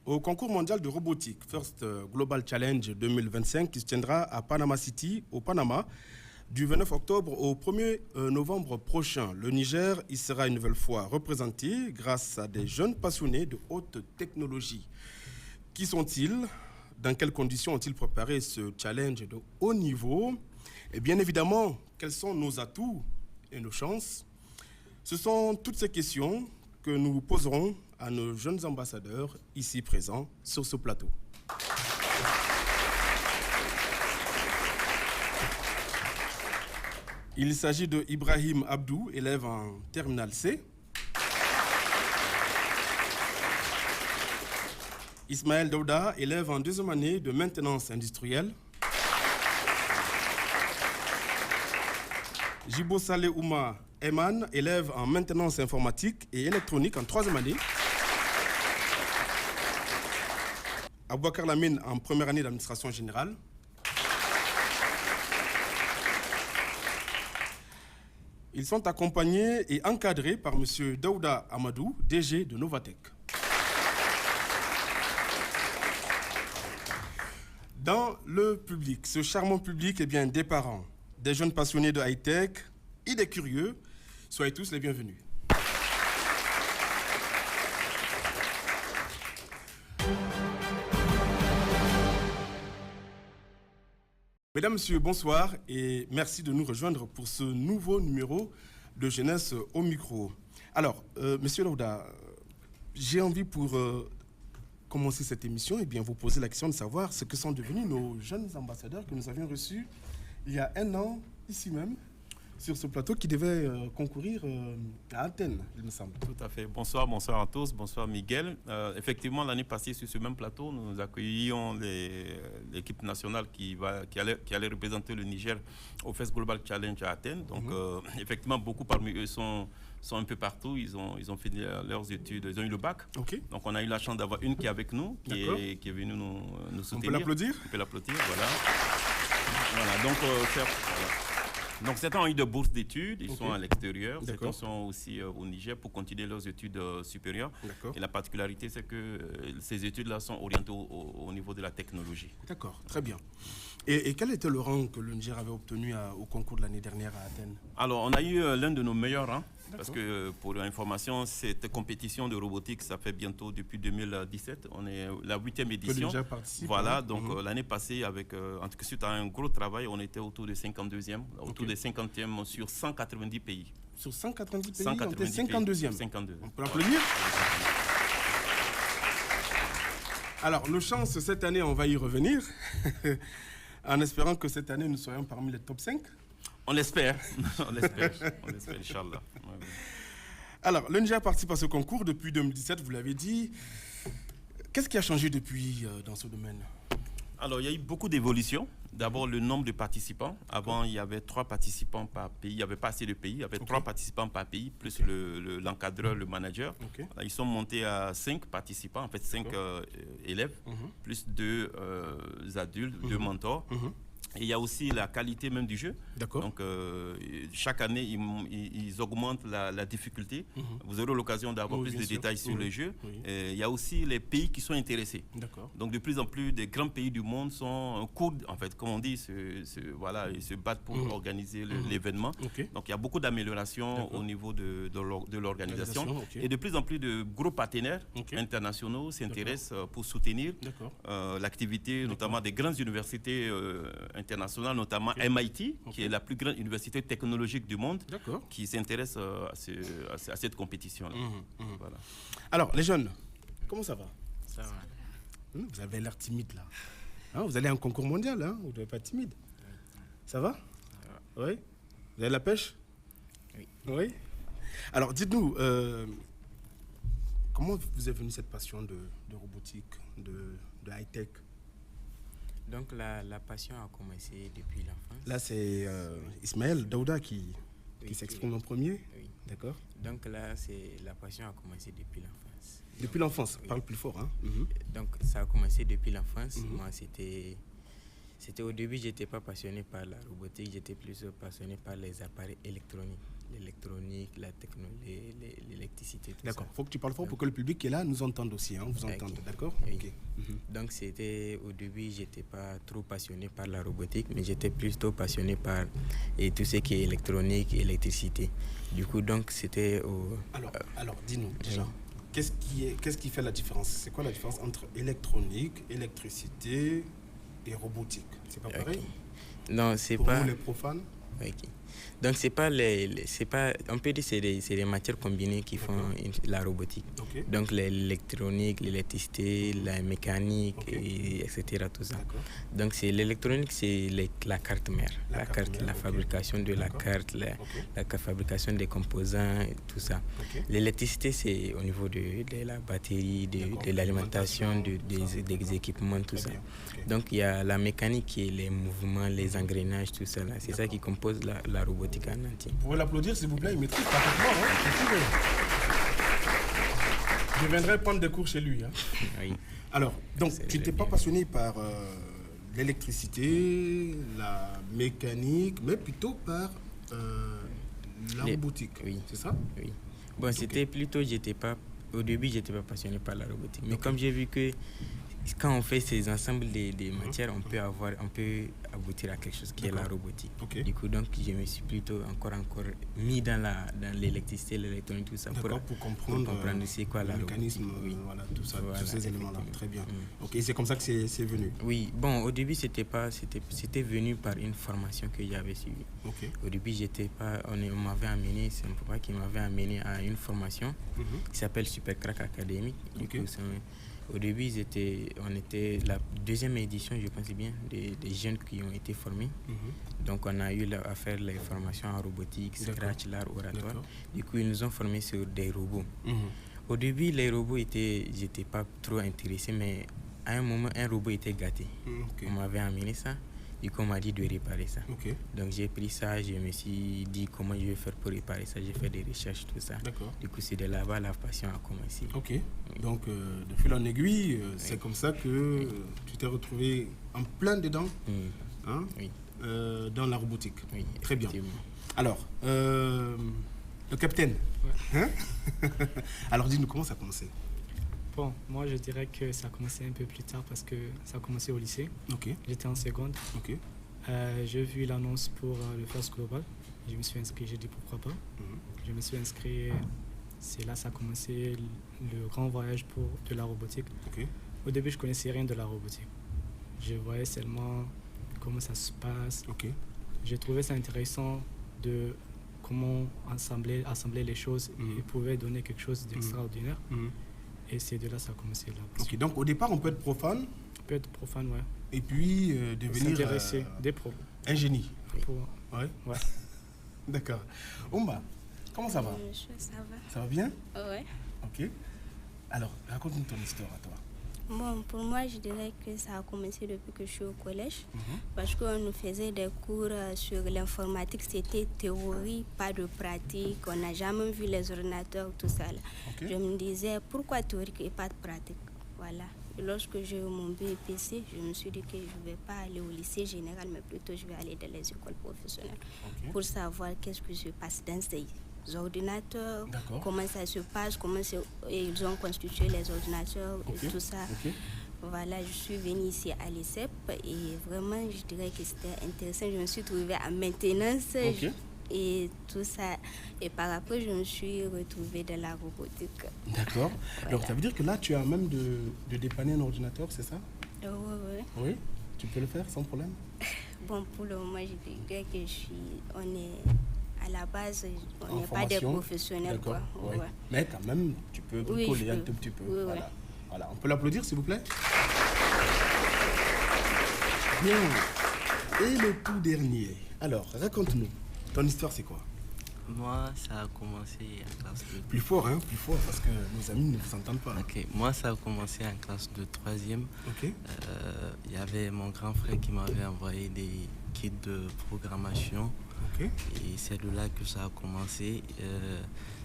au concours mondial de robotique First Global Challenge 2025 qui se tiendra à Panama City, au Panama, du 29 octobre au 1er novembre prochain. Le Niger y sera une nouvelle fois représenté grâce à des jeunes passionnés de haute technologie. Qui sont-ils? Dans quelles conditions ont-ils préparé ce challenge de haut niveau? Et bien évidemment, quels sont nos atouts et nos chances? Ce sont toutes ces questions que nous poserons à nos jeunes ambassadeurs ici présents sur ce plateau. Il s'agit de Ibrahim Abdou, élève en terminale C. Ismaël Daouda, élève en deuxième année de maintenance industrielle. Jibo Saleh Ouma Eman, élève en maintenance informatique et électronique en troisième année. Aboubakar Lamine en première année d'administration générale. Ils sont accompagnés et encadrés par M. Daouda Amadou, DG de Novatech. Dans le public, ce charmant public, eh bien, des parents, des jeunes passionnés de high-tech et des curieux, soyez tous les bienvenus. Mesdames, Messieurs, bonsoir et merci de nous rejoindre pour ce nouveau numéro de Jeunesse au micro. Alors, Monsieur Daouda, j'ai envie pour commencer cette émission, et bien vous poser la question de savoir ce que sont devenus nos jeunes ambassadeurs que nous avions reçus il y a un an, ici même, sur ce plateau qui devait concourir à Athènes, il me semble. Tout à fait. Bonsoir, bonsoir à tous. Bonsoir Miguel. Effectivement, l'année passée, sur ce même plateau, nous accueillions l'équipe nationale qui allait représenter le Niger au First Global Challenge à Athènes. Donc, effectivement, beaucoup parmi eux sont un peu partout. Ils ont fini leurs études, ils ont eu le bac. Okay. Donc, on a eu la chance d'avoir une qui est avec nous, qui est venue nous soutenir. On peut l'applaudir? On peut l'applaudir, voilà. Voilà, donc, donc, certains ont eu de bourses d'études, ils sont à l'extérieur, certains sont aussi au Niger pour continuer leurs études supérieures. Et la particularité, c'est que ces études-là sont orientées au niveau de la technologie. D'accord, très bien. Et quel était le rang que le Niger avait obtenu au concours de l'année dernière à Athènes? Alors, on a eu l'un de nos meilleurs rangs, parce que pour l'information, cette compétition de robotique, ça fait bientôt depuis 2017, on est la 8e édition. Voilà, donc l'année passée, avec, en tout cas, suite à un gros travail, on était autour de 52e, autour de 50e sur 190 pays. Sur 190 pays, on était 52e. 52. On peut l'applaudir? Alors, nos chances, cette année, on va y revenir, en espérant que cette année, nous soyons parmi les top 5. On l'espère, on l'espère, Inch'Allah. Alors, le Niger participe à ce concours depuis 2017, vous l'avez dit. Qu'est-ce qui a changé depuis dans ce domaine? Alors, il y a eu beaucoup d'évolutions. D'abord, le nombre de participants. Avant, il y avait 3 participants par pays. Il n'y avait pas assez de pays. Il y avait 3 participants par pays, plus l'encadreur, le manager. Là, ils sont montés à 5 participants, en fait 5 élèves, plus 2 adultes, 2 mentors. Et il y a aussi la qualité même du jeu. Donc, chaque année, ils augmentent la difficulté. Vous aurez l'occasion d'avoir plus de détails sur le jeu. Et il y a aussi les pays qui sont intéressés. Donc, de plus en plus, des grands pays du monde sont courts, en fait, comme on dit, voilà, ils se battent pour organiser l'événement. Donc, il y a beaucoup d'améliorations au niveau de l'organisation. Et de plus en plus de gros partenaires internationaux s'intéressent pour soutenir l'activité, notamment des grandes universités internationales, notamment MIT, qui est la plus grande université technologique du monde, qui s'intéresse à cette compétition-là. Voilà. Alors, les jeunes, comment ça va? Ça va. Vous avez l'air timide, là. Hein, vous allez à un concours mondial, hein? Vous ne devez pas être timide. Ça va? Oui. Vous avez la pêche? Oui. Alors, dites-nous, comment vous est venue cette passion de robotique, de high-tech? Donc la passion a commencé depuis l'enfance. Là, c'est Ismaël Daouda qui s'exprime en premier. Oui. D'accord. Donc là, la passion a commencé depuis l'enfance. Depuis l'enfance, parle plus fort. Hein. Donc ça a commencé depuis l'enfance. Moi, c'était C'était au début, j'étais pas passionné par la robotique, j'étais plus passionné par les appareils électroniques. L'électronique, la technologie, l'électricité, tout ça. D'accord, il faut que tu parles fort pour que le public qui est là nous entende aussi, vous entende, d'accord? Oui. Okay. Donc c'était, au début, j'étais pas trop passionné par la robotique, mais j'étais plutôt passionné par tout ce qui est électronique, électricité. Du coup, donc c'était Alors dis-nous déjà, qu'est-ce qui fait la différence? C'est quoi la différence entre électronique, électricité et robotique? C'est pas pareil? Non, c'est pour pas... Pour nous les profanes? Donc c'est pas on peut dire que c'est des matières combinées qui font la robotique. Donc l'électronique, l'électricité, la mécanique, etc. Tout ça. Donc c'est l'électronique, c'est la carte mère, la fabrication de la carte, la fabrication des composants, tout ça. L'électricité, c'est au niveau de la batterie, de l'alimentation, des équipements, tout ça. Donc il y a la mécanique qui est les mouvements, les engrenages, tout ça. C'est ça qui compose la robotique en entier. Vous pouvez l'applaudir s'il vous plaît, il maîtrise parfaitement. Je viendrai prendre des cours chez lui. Oui. Alors, donc tu n'étais pas passionné par l'électricité, la mécanique, mais plutôt par la robotique. Oui. C'est ça? Oui. Bon, c'était plutôt, au début, j'étais pas passionné par la robotique. Mais comme j'ai vu que quand on fait ces ensembles des matières, on peut aboutir à quelque chose qui est la robotique. Du coup, donc, je me suis plutôt encore mis dans l'électricité, l'électronique, tout ça. Pour comprendre c'est quoi le la mécanisme, robotique. voilà, tout ça, tous ces éléments-là. Très bien. C'est comme ça que c'est venu. Oui, bon, au début, c'était venu par une formation que j'avais suivie. Au début, on m'avait amené, c'est un papa qui m'avait amené à une formation qui s'appelle Super Crack Academy. Du coup, au début, on était la deuxième édition, je pense bien, des jeunes qui ont été formés. Donc, on a eu à faire les formations en robotique, Scratch, l'art oratoire. Du coup, ils nous ont formés sur des robots. Au début, les robots j'étais pas trop intéressé, mais à un moment, un robot était gâté. On m'avait amené ça. Du coup, on m'a dit de réparer ça. Donc, j'ai pris ça, je me suis dit comment je vais faire pour réparer ça. J'ai fait des recherches, tout ça. Du coup, c'est de là-bas la passion a commencé. Donc, de fil en aiguille, c'est comme ça que tu t'es retrouvé en plein dedans dans la robotique. Très bien. Alors, le capitaine. Alors, dis-nous comment ça a commencé. Bon, moi je dirais que ça a commencé un peu plus tard parce que ça a commencé au lycée. J'étais en seconde. J'ai vu l'annonce pour le First Global. Je me suis inscrit, j'ai dit pourquoi pas. Je me suis inscrit, c'est là que ça a commencé le grand voyage de la robotique. Au début, je connaissais rien de la robotique. Je voyais seulement comment ça se passe. J'ai trouvé ça intéressant de comment assembler les choses et pouvait donner quelque chose d'extraordinaire. Et c'est de là que ça a commencé. Donc au départ, on peut être profane. On peut être profane, ouais. Et puis devenir des pros. Un génie. Ouais. D'accord. Oumba, comment ça va? Ça va. Ça va bien? Ouais. Ok. Alors, raconte-nous ton histoire à toi. Bon, pour moi, je dirais que ça a commencé depuis que je suis au collège. Parce qu'on nous faisait des cours sur l'informatique. C'était théorie, pas de pratique. On n'a jamais vu les ordinateurs, tout ça. Je me disais, pourquoi théorique et pas de pratique? Voilà. Et lorsque j'ai eu mon BEPC, je me suis dit que je ne vais pas aller au lycée général, mais plutôt je vais aller dans les écoles professionnelles pour savoir qu'est-ce qui se passe dans ces ordinateurs, comment ça se passe, comment ils ont constitué les ordinateurs et tout ça. Voilà, je suis venue ici à l'ICEP et vraiment, je dirais que c'était intéressant. Je me suis trouvée en maintenance et tout ça. Et par après, je me suis retrouvée dans la robotique. D'accord. Voilà. Alors, ça veut dire que là, tu as même de dépanner un ordinateur, c'est ça? Oui. Tu peux le faire sans problème? Bon, pour le moment, je dirais que on est... À la base, on n'est pas des professionnels. Quoi. Mais quand même, tu peux bricoler un tout petit peu. Voilà. On peut l'applaudir, s'il vous plaît? Bien. Et le tout dernier. Alors, raconte-nous. Ton histoire, c'est quoi? Moi, ça a commencé en classe de... Plus fort, parce que nos amis ne vous entendent pas. Moi, ça a commencé en classe de 3e. Il y avait mon grand frère qui m'avait envoyé des kits de programmation Et c'est de là que ça a commencé.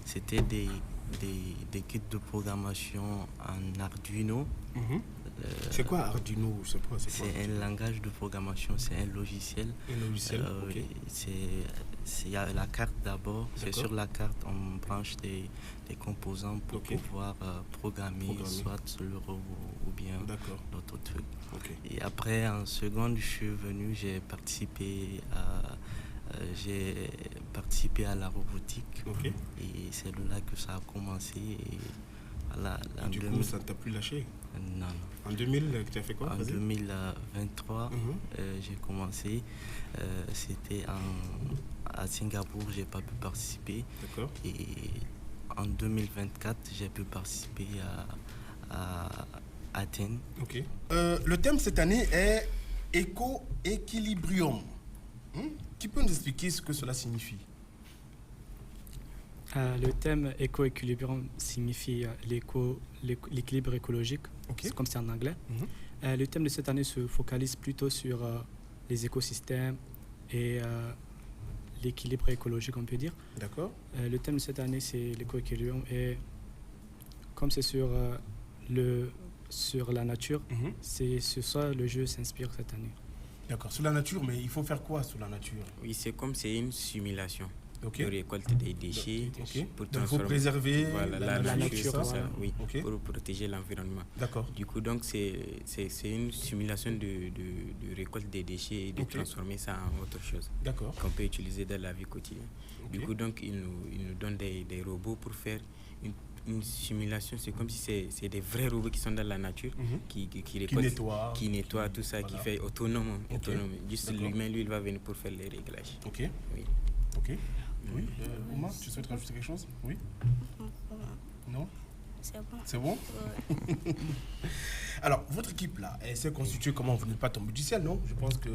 C'était des kits de programmation en Arduino. C'est quoi Arduino? C'est un langage de programmation, c'est un logiciel. Un logiciel, il y a la carte d'abord. C'est sur la carte, on branche des composants pour pouvoir programmer soit le robot ou bien d'autres trucs. Et après, en seconde, je suis venu, j'ai participé à la robotique. Et c'est de là que ça a commencé. Et voilà, du coup, ça ne t'a plus lâché? Non. En 2000, tu as fait quoi? En 2023, j'ai commencé. C'était à Singapour, j'ai pas pu participer. Et en 2024, j'ai pu participer à Athènes. Le thème cette année est éco-équilibrium. Tu peux nous expliquer ce que cela signifie? Le thème éco-équilibrium signifie l'équilibre écologique, c'est comme c'est en anglais. Le thème de cette année se focalise plutôt sur les écosystèmes et l'équilibre écologique, on peut dire. D'accord. Le thème de cette année, c'est l'éco-équilibrium, et comme c'est sur la nature, c'est sur ça le jeu s'inspire cette année. D'accord, sur la nature, mais il faut faire quoi sur la nature? Oui, c'est comme c'est une simulation. De récolte des déchets pour donc, faut préserver la nature, oui, pour protéger l'environnement. D'accord. Du coup, donc c'est une simulation de récolte des déchets et de transformer ça en autre chose. D'accord. Qu'on peut utiliser dans la vie quotidienne. Du coup, donc il nous donne des robots pour faire une simulation. C'est comme si c'est des vrais robots qui sont dans la nature, qui récoltent, qui nettoient tout ça, qui fait autonome. Juste l'humain, lui, il va venir pour faire les réglages. Oui. Ouma, tu souhaites rajouter quelque chose? Oui. Non? C'est bon. C'est bon? Alors, votre équipe là, elle s'est constituée comment? Vous n'êtes pas tombé du ciel, non? Je pense que...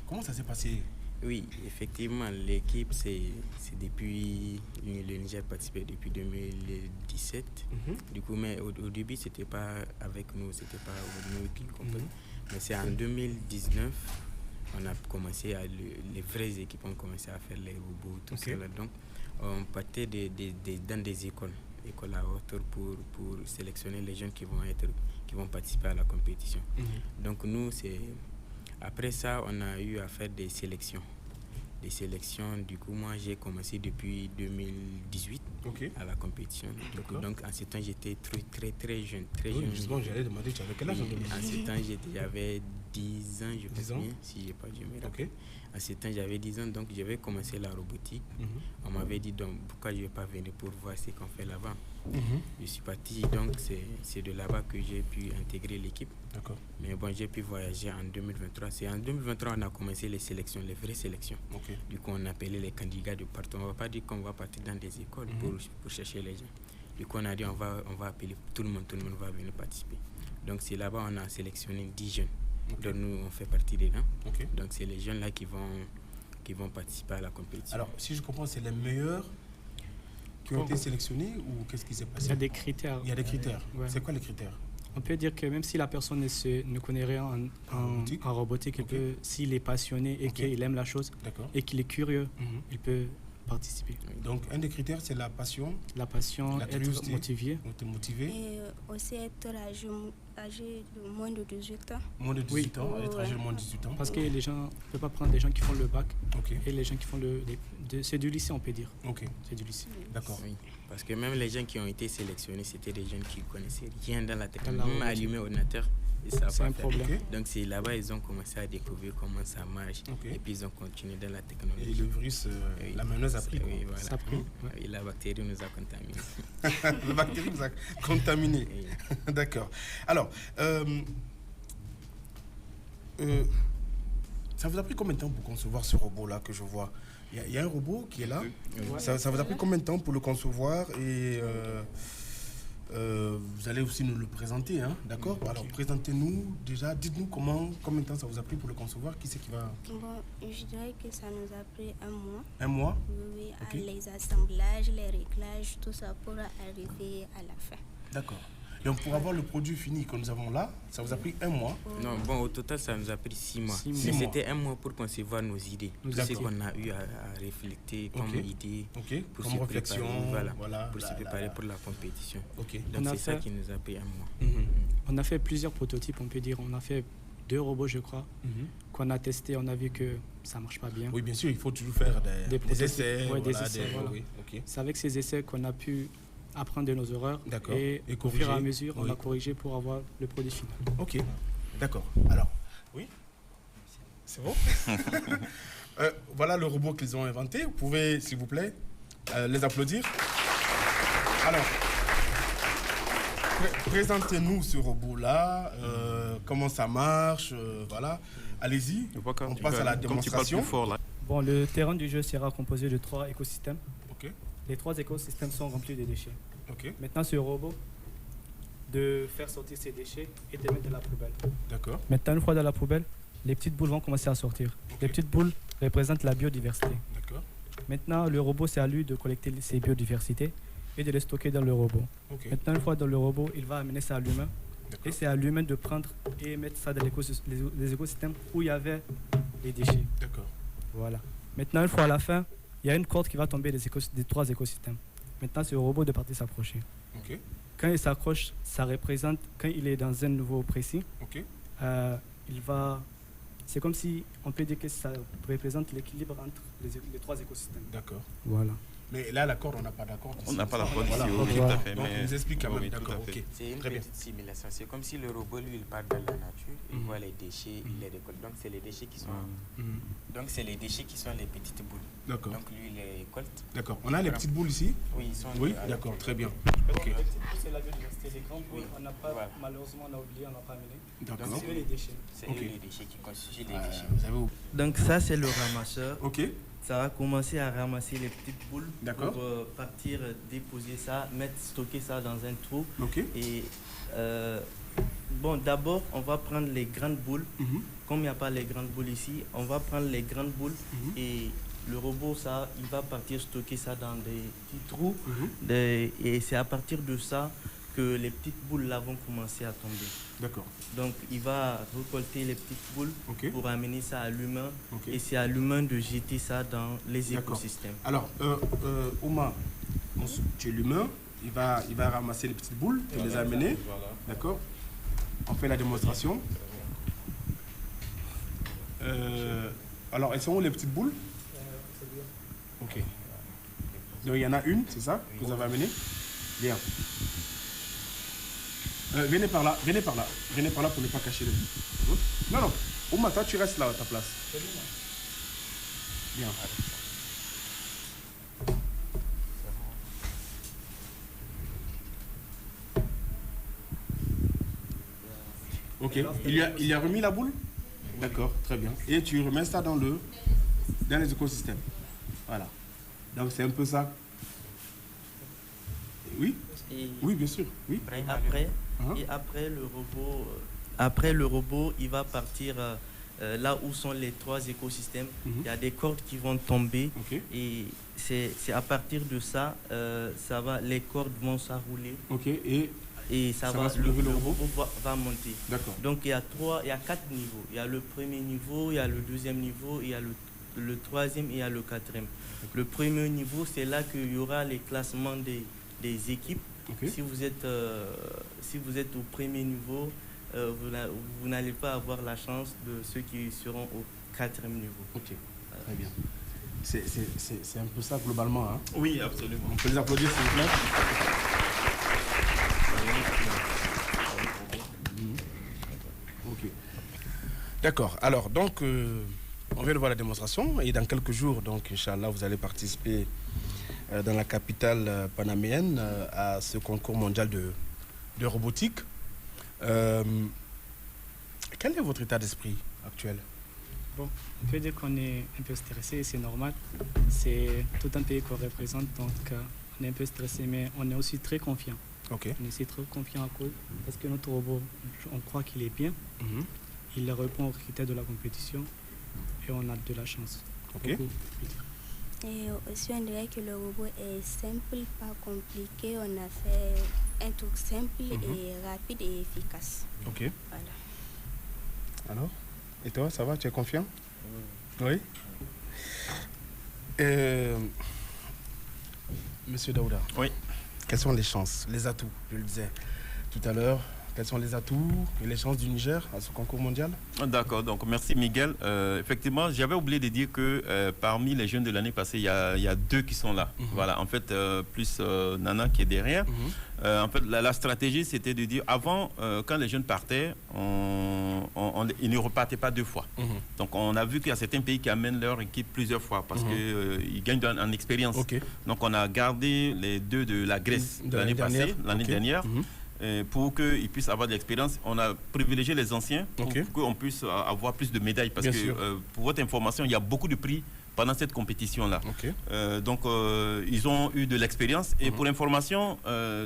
comment ça s'est passé? Oui, effectivement, l'équipe, c'est depuis... Le Niger participait depuis 2017. Du coup, mais au début, c'était pas avec nous, c'était pas nous qui comprenons. Mais c'est en 2019... on a commencé les vraies équipes ont commencé à faire les robots, tout ça là. Donc, on partait dans des écoles à hauteur pour sélectionner les jeunes qui vont participer à la compétition. Donc, nous, après ça, on a eu à faire des sélections. Du coup, moi, j'ai commencé depuis 2018 à la compétition. Donc, en ce temps, j'étais très jeune. Justement, j'allais demander, tu avais quel âge en 2018? En ce temps, j'avais 10 ans, je pense bien, si je n'ai pas du miracle. À ce temps, j'avais 10 ans, donc j'avais commencé la robotique. On m'avait dit, donc, pourquoi je ne vais pas venir pour voir ce qu'on fait là-bas. Je suis parti, donc c'est de là-bas que j'ai pu intégrer l'équipe. Mais bon, j'ai pu voyager en 2023. C'est en 2023 on a commencé les sélections, les vraies sélections. Du coup, on appelait les candidats de partout. On ne va pas dire qu'on va partir dans des écoles pour chercher les gens. Du coup, on a dit, on va appeler tout le monde va venir participer. Donc, c'est là-bas on a sélectionné 10 jeunes. Donc, nous, on fait partie dedans. Donc, c'est les jeunes là qui vont participer à la compétition. Alors, si je comprends, c'est les meilleurs qui ont été sélectionnés ou qu'est-ce qui s'est passé? Il y a des critères. Il y a des critères. C'est quoi les critères? On peut dire que même si la personne ne connaît rien en robotique, s'il est passionné et qu'il aime la chose et qu'il est curieux, il peut participer. Donc, un des critères, c'est la passion, être motivé. Et aussi être âgé de moins de 18 ans. Moins de 18 ans, être âgé de moins de 18 ans. Parce que les gens, on ne peut pas prendre des gens qui font le bac et les gens qui font c'est du lycée, on peut dire. C'est du lycée. D'accord. Oui. Parce que même les gens qui ont été sélectionnés, c'était des jeunes qui ne connaissaient rien dans la technologie. Même allumer ordinateur, c'est un problème. Donc c'est là-bas ils ont commencé à découvrir comment ça marche. Et puis ils ont continué dans la technologie. Et le virus, la menace a pris. Oui, voilà. Ça a pris. Et la bactérie nous a contaminés. La bactérie nous a contaminés. D'accord. Alors, ça vous a pris combien de temps pour concevoir ce robot-là que je vois? Il y a un robot qui est là. Ça vous a pris combien de temps pour le concevoir? Et vous allez aussi nous le présenter, hein? D'accord? Alors, présentez-nous déjà. Dites-nous combien de temps ça vous a pris pour le concevoir? Qui c'est qui va... Bon, je dirais que ça nous a pris 1 mois. 1 mois? Oui, les assemblages, les réglages, tout ça pour arriver à la fin. D'accord. Donc pour avoir le produit fini que nous avons là, ça vous a pris 1 mois? Non, bon, au total, ça nous a pris 6 mois. Mais c'était 1 mois pour concevoir nos idées. Tout ce qu'on a eu à réfléchir comme idée, pour comme se réflexion, préparer, pour se préparer pour la compétition. Donc c'est ça qui nous a pris 1 mois. On a fait plusieurs prototypes, on peut dire. On a fait 2 robots, je crois, qu'on a testé. On a vu que ça ne marche pas bien. Oui, bien sûr, il faut toujours faire des essais. Ouais, des essais, voilà. C'est avec ces essais qu'on a pu apprendre de nos erreurs et au fur et à mesure, on a corrigé pour avoir le produit final. Ok, d'accord. Alors, oui, c'est bon. Voilà le robot qu'ils ont inventé. Vous pouvez, s'il vous plaît, les applaudir. Alors, présentez-nous ce robot-là, comment ça marche, voilà. Allez-y, on passe à la démonstration. Bon, le terrain du jeu sera composé de 3 écosystèmes. Ok. Les 3 écosystèmes sont remplis de déchets. Ok. Maintenant, ce robot, de faire sortir ces déchets et de les mettre dans la poubelle. D'accord. Maintenant, une fois dans la poubelle, les petites boules vont commencer à sortir. Les petites boules représentent la biodiversité. D'accord. Maintenant, le robot, c'est à lui de collecter ces biodiversités et de les stocker dans le robot. Maintenant, une fois dans le robot, il va amener ça à l'humain. Et c'est à l'humain de prendre et mettre ça dans les écosystèmes où il y avait les déchets. D'accord. Voilà. Maintenant, une fois à la fin, il y a une corde qui va tomber des 3 écosystèmes. Maintenant, c'est au robot de partir s'approcher. Quand il s'accroche, ça représente, quand il est dans un niveau précis, il va... C'est comme si on peut dire que ça représente l'équilibre entre les 3 écosystèmes. D'accord. Voilà. Mais là, l'accord, on n'a pas d'accord. On n'a pas d'accord ici, voilà. tout à fait. Donc, on nous explique quand même, oui, d'accord. C'est une petite simulation. C'est comme si le robot, lui, il part dans la nature, il voit les déchets, il les récolte. Donc, c'est les déchets qui sont... Donc, c'est les déchets qui sont les petites boules. D'accord. Donc, lui, il les récolte. D'accord. On a les petites boules ici? Oui, ils sont... Oui, d'accord, très bien. Les petites boules, c'est la biodiversité. Les grandes boules, on n'a pas... Malheureusement, on a oublié, on n'a pas amené. D'accord. Donc, c'est eux les déchets. C'est eux les déchets qui constituent les déchets. Donc, ça, c'est le ramasseur. Ok. Ça va commencer à ramasser les petites boules pour partir déposer ça, stocker ça dans un trou. Et bon, d'abord, on va prendre les grandes boules. Comme il n'y a pas les grandes boules ici, on va prendre les grandes boules et le robot, ça, il va partir stocker ça dans des petits trous. Et c'est à partir de ça que les petites boules là vont commencer à tomber. D'accord. Donc il va récolter les petites boules pour amener ça à l'humain et c'est à l'humain de jeter ça dans les écosystèmes. Alors, Ouma, tu es l'humain, il va ramasser les petites boules et les amener. D'accord. On fait la démonstration. Alors, elles sont où les petites boules? Ok. Donc il y en a une, c'est ça, que vous avez amené? Bien. Venez par là pour ne pas cacher le but. Non, non. Ouma, toi, tu restes là à ta place. Bien. Ok. Il y a remis la boule? D'accord, très bien. Et tu remets ça dans les écosystèmes. Voilà. Donc c'est un peu ça. Oui? Oui, bien sûr. Oui. Après le robot, il va partir là où sont les 3 écosystèmes. Il y a des cordes qui vont tomber et c'est à partir de ça, les cordes vont s'enrouler. Et le robot va monter. Donc il y a 4 niveaux. Il y a le premier niveau, il y a le deuxième niveau, il y a le troisième et il y a le quatrième. Le premier niveau, c'est là qu'il y aura les classements des équipes. Si vous êtes au premier niveau, vous n'allez pas avoir la chance de ceux qui seront au 4e niveau. Très bien. C'est un peu ça globalement. Hein? Oui, absolument. On peut les applaudir s'il vous plaît. D'accord. Alors, donc, on vient de voir la démonstration et dans quelques jours, donc, Inch'Allah, vous allez participer dans la capitale panaméenne à ce concours mondial de robotique. Quel est votre état d'esprit actuel? Bon, on peut dire qu'on est un peu stressé, c'est normal. C'est tout un pays qu'on représente, donc on est un peu stressé, mais on est aussi très confiant. On est aussi très confiant à cause parce que notre robot, on croit qu'il est bien. Il répond aux critères de la compétition et on a de la chance. Et aussi, on dirait que le robot est simple, pas compliqué. On a fait un truc simple et rapide et efficace. Ok. Voilà. Alors, et toi, ça va? Tu es confiant? Oui. Monsieur Daouda. Oui. Quelles sont les chances, les atouts? Je le disais tout à l'heure. Quels sont les atouts et les chances du Niger à ce concours mondial? D'accord, donc merci Miguel. Effectivement, j'avais oublié de dire que parmi les jeunes de l'année passée, il y a 2 qui sont là. Voilà, en fait, plus Nana qui est derrière. En fait, la stratégie, c'était de dire, avant, quand les jeunes partaient, ils ne repartaient pas 2 fois. Donc, on a vu qu'il y a certains pays qui amènent leur équipe plusieurs fois parce qu'ils gagnent en expérience. Donc, on a gardé les 2 de la Grèce de l'année passée, l'année dernière. Pour qu'ils puissent avoir de l'expérience, on a privilégié les anciens pour qu'on puisse avoir plus de médailles. Parce que, pour votre information, il y a beaucoup de prix pendant cette compétition-là. Donc, ils ont eu de l'expérience. Et pour information,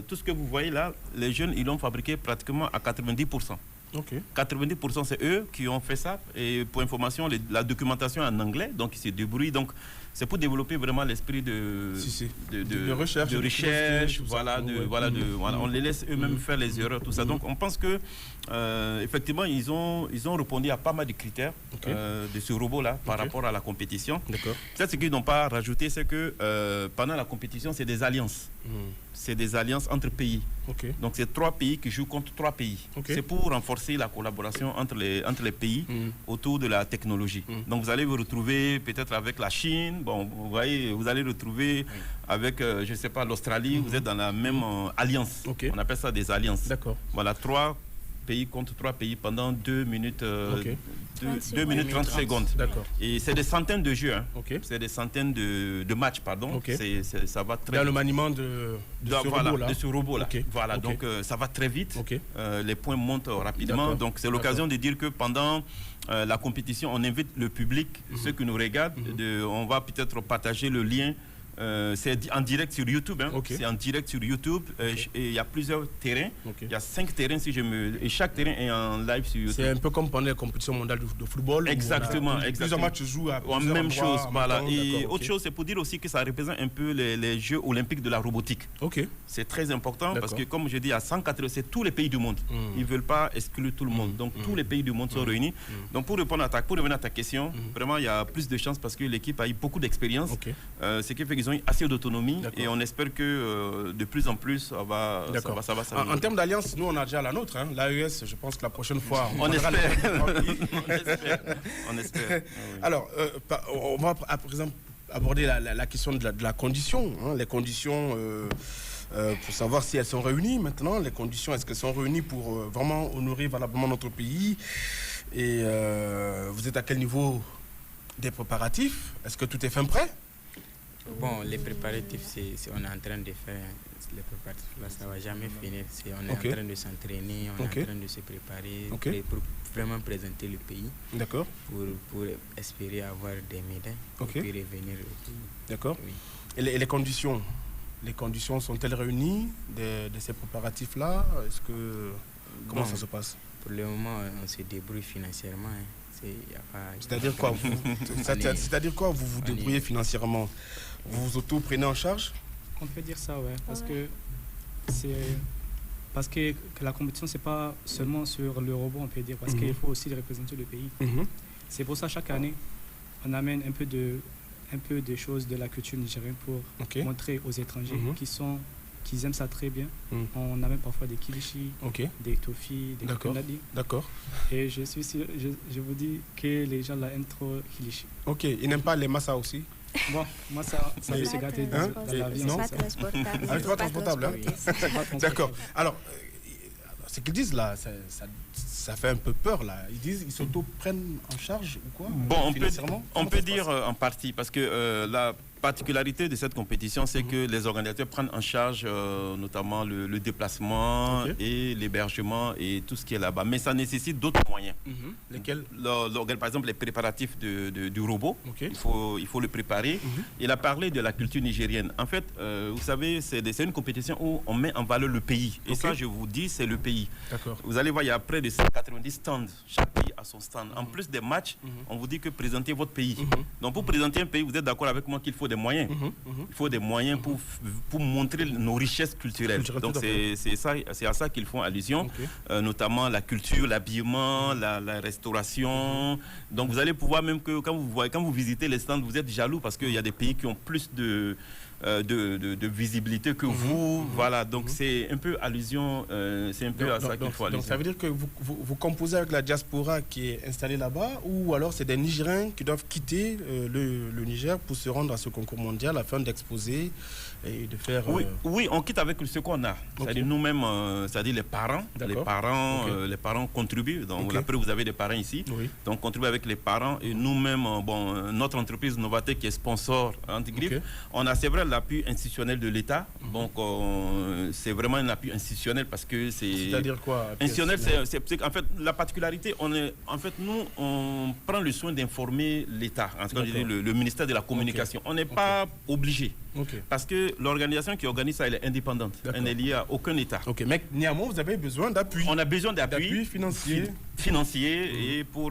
tout ce que vous voyez là, les jeunes, ils l'ont fabriqué pratiquement à 90%. 90%, c'est eux qui ont fait ça. Et pour information, la documentation est en anglais, donc ils se débrouillent. Donc, c'est pour développer vraiment l'esprit de recherche, on les laisse eux-mêmes faire les erreurs, tout ça. Donc, on pense que effectivement, ils ont répondu à pas mal de critères de ce robot-là par rapport à la compétition. Peut-être ce qu'ils n'ont pas rajouté, c'est que pendant la compétition, c'est des alliances. C'est des alliances entre pays. Donc, c'est 3 pays qui jouent contre 3 pays. C'est pour renforcer la collaboration entre les pays autour de la technologie. Donc, vous allez vous retrouver peut-être avec la Chine. Bon, vous voyez, vous allez retrouver avec, je ne sais pas, l'Australie. Vous êtes dans la même alliance. On appelle ça des alliances. Voilà, 3 pays contre 3 pays pendant 2 minutes, 2 minutes 30 secondes. Et c'est des centaines de jeux. C'est des centaines de matchs, pardon. Ça va très dans vite. le maniement de ce robot-là. Voilà, donc ça va très vite. Les points montent rapidement. Donc c'est l'occasion de dire que pendant la compétition, on invite le public, ceux qui nous regardent, on va peut-être partager le lien. C'est en direct sur YouTube. C'est en direct sur YouTube. Et il y a plusieurs terrains. Il y a 5 terrains et chaque terrain est en live sur YouTube. C'est un peu comme pendant les compétitions mondiales de football. Exactement. Plusieurs matchs se jouent à plusieurs même endroits, chose. Voilà. Et autre chose, c'est pour dire aussi que ça représente un peu les Jeux olympiques de la robotique. C'est très important parce que, comme je dis, à 180, c'est tous les pays du monde. Ils ne veulent pas exclure tout le monde. Donc tous les pays du monde sont réunis. Donc pour revenir à ta question, vraiment, il y a plus de chances parce que l'équipe a eu beaucoup d'expérience. Ce qui fait qu'ils ont eu assez d'autonomie et on espère que de plus en plus ça va en termes d'alliance, nous on a déjà la nôtre, l'AES. Je pense que la prochaine fois on espère. On espère. Alors on va par exemple aborder la question de la condition, les conditions pour savoir si elles sont réunies maintenant. Les conditions, est-ce qu'elles sont réunies pour vraiment honorer valablement notre pays? Et vous êtes à quel niveau des préparatifs? Est-ce que tout est fin prêt? Bon, les préparatifs, on est en train de faire les préparatifs. Là, ça ne va jamais finir. On est en train de s'entraîner, on est en train de se préparer pour vraiment présenter le pays. Pour espérer avoir des médailles et puis revenir au pays. D'accord. Oui. Et les conditions? Les conditions sont-elles réunies de ces préparatifs-là? Comment ça se passe? Pour le moment, on se débrouille financièrement. C'est-à-dire quoi? C'est-à-dire quoi vous vous débrouillez financièrement? Vous vous auto-prenez en charge? On peut dire ça, ouais. Parce que la compétition, c'est pas seulement sur le robot, on peut dire, parce qu'il faut aussi représenter le pays. C'est pour ça, chaque année, on amène un peu de choses de la culture nigérienne pour montrer aux étrangers qui aiment ça très bien. On amène parfois des kilichi, des tofi, des coconadi. Et je suis sûr, je vous dis que les gens là aiment trop kilichi. Ils n'aiment pas les massa aussi? Bon, moi ça peut se gâter dans la vie. C'est pas transportable. C'est pas transportable. D'accord. Alors, ce qu'ils disent là, ça fait un peu peur là. Ils disent, ils s'auto-prennent en charge ou quoi? Bon, on peut dire en partie, parce que la particularité de cette compétition, c'est que les organisateurs prennent en charge notamment le déplacement et l'hébergement et tout ce qui est là-bas. Mais ça nécessite d'autres moyens. Lesquels? Par exemple, les préparatifs du robot. Il faut le préparer. Il a parlé de la culture nigérienne. En fait, vous savez, c'est une compétition où on met en valeur le pays. Et ça, je vous dis, c'est le pays. Vous allez voir, il y a près de 190 stands. Chaque pays a à son stand. En plus des matchs, on vous dit que présentez votre pays. Donc pour présenter un pays, vous êtes d'accord avec moi qu'il faut des moyens. Il faut des moyens pour montrer nos richesses culturelles. Donc c'est à ça qu'ils font allusion, notamment la culture, l'habillement, la restauration. Donc vous allez pouvoir, même que quand vous visitez les stands, vous êtes jaloux parce qu'il y a des pays qui ont plus de visibilité que vous. Voilà, donc c'est un peu allusion, c'est un peu à ça qu'il faut allusion. Donc ça veut dire que vous composez avec la diaspora qui est installée là-bas, ou alors c'est des Nigériens qui doivent quitter le Niger pour se rendre à ce concours mondial afin d'exposer et de faire... Oui, on quitte avec ce qu'on a. C'est-à-dire nous-mêmes, c'est-à-dire les parents. Les parents contribuent. Donc après, vous avez des parents ici. Donc contribuent avec les parents. Et nous-mêmes, notre entreprise Novatech qui est sponsor Antigriff, on a, c'est vrai, l'appui institutionnel de l'État. Donc c'est vraiment un appui institutionnel parce que c'est... C'est-à-dire quoi? Institutionnel, c'est en fait la particularité, nous on prend le soin d'informer l'État, en tout cas le ministère de la Communication. On n'est pas obligé. Parce que l'organisation qui organise ça, elle est indépendante. Elle n'est liée à aucun État. Mais néanmoins, vous avez besoin d'appui. On a besoin d'appui financier et pour